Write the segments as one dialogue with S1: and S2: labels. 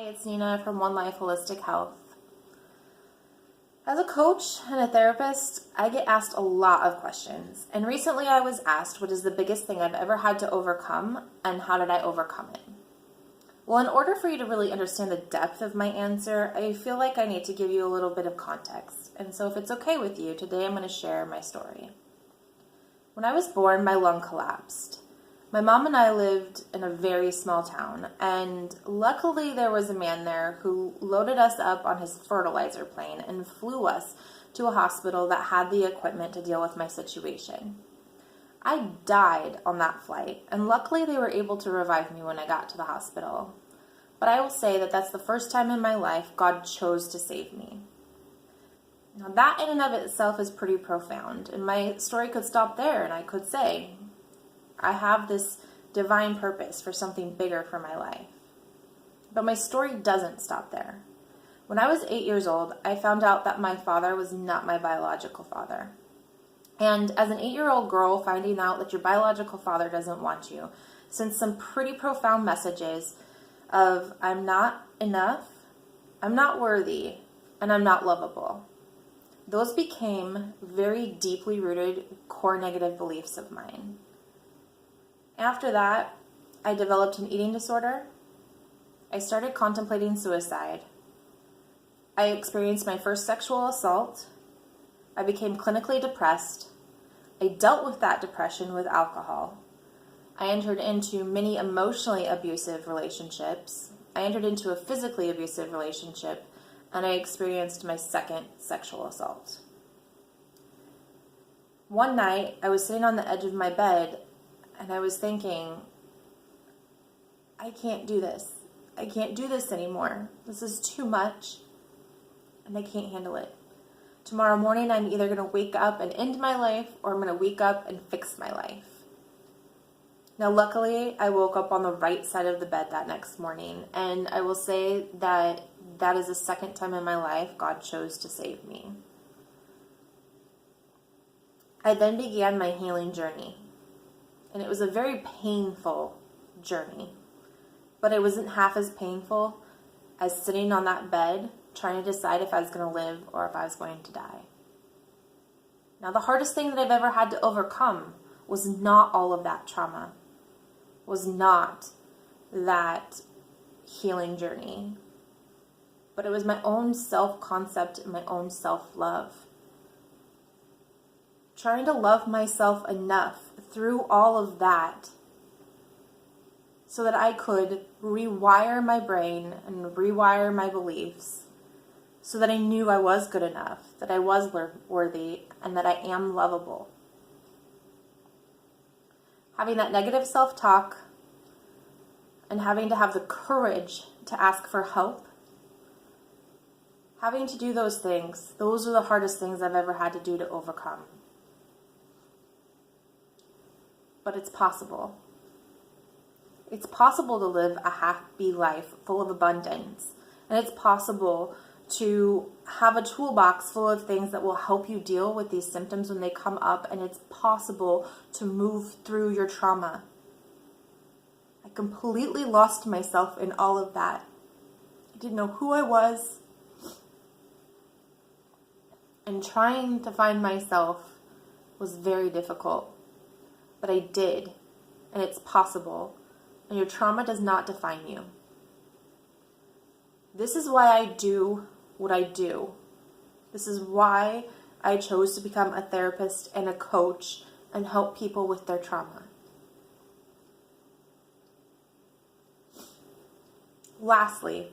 S1: it's Nina from One Life Holistic Health. As a coach and a therapist, I get asked a lot of questions. And recently I was asked, what is the biggest thing I've ever had to overcome, and how did I overcome it? Well, in order for you to really understand the depth of my answer, I feel like I need to give you a little bit of context. And so if it's okay with you, today I'm going to share my story. When I was born, my lung collapsed. My mom and I lived in a very small town, and luckily there was a man there who loaded us up on his fertilizer plane and flew us to a hospital that had the equipment to deal with my situation. I died on that flight, and luckily they were able to revive me when I got to the hospital. But I will say that that's the first time in my life God chose to save me. Now that in and of itself is pretty profound, and my story could stop there and I could say, I have this divine purpose for something bigger for my life. But my story doesn't stop there. When I was 8 years old, I found out that my father was not my biological father. And as an 8-year-old girl, finding out that your biological father doesn't want you sent some pretty profound messages of, I'm not enough, I'm not worthy, and I'm not lovable. Those became very deeply rooted core negative beliefs of mine. After that, I developed an eating disorder. I started contemplating suicide. I experienced my first sexual assault. I became clinically depressed. I dealt with that depression with alcohol. I entered into many emotionally abusive relationships. I entered into a physically abusive relationship, and I experienced my second sexual assault. One night, I was sitting on the edge of my bed, and I was thinking, I can't do this. I can't do this anymore. This is too much, and I can't handle it. Tomorrow morning, I'm either going to wake up and end my life, or I'm going to wake up and fix my life. Now, luckily, I woke up on the right side of the bed that next morning, and I will say that that is the second time in my life God chose to save me. I then began my healing journey. And it was a very painful journey. But it wasn't half as painful as sitting on that bed trying to decide if I was going to live or if I was going to die. Now, the hardest thing that I've ever had to overcome was not all of that trauma, was not that healing journey, but it was my own self-concept and my own self-love. Trying to love myself enough through all of that so that I could rewire my brain and rewire my beliefs so that I knew I was good enough, that I was worthy, and that I am lovable. Having that negative self-talk and having to have the courage to ask for help, having to do those things, those are the hardest things I've ever had to do to overcome. But it's possible. It's possible to live a happy life full of abundance. And it's possible to have a toolbox full of things that will help you deal with these symptoms when they come up. And it's possible to move through your trauma. I completely lost myself in all of that. I didn't know who I was. And trying to find myself was very difficult. But I did, and it's possible, and your trauma does not define you. This is why I do what I do. This is why I chose to become a therapist and a coach and help people with their trauma. Lastly,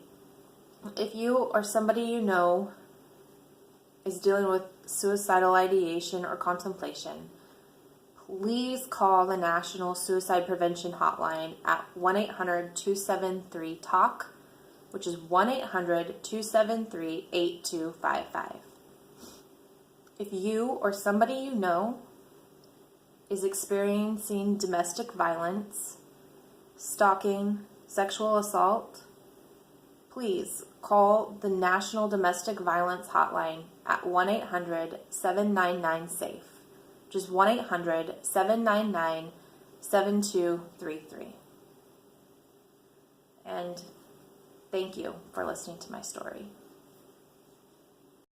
S1: if you or somebody you know is dealing with suicidal ideation or contemplation, please call the National Suicide Prevention Hotline at 1-800-273-TALK, which is 1-800-273-8255. If you or somebody you know is experiencing domestic violence, stalking, sexual assault, please call the National Domestic Violence Hotline at 1-800-799-SAFE. Just 1-800-799-7233. And Thank you for listening to my story.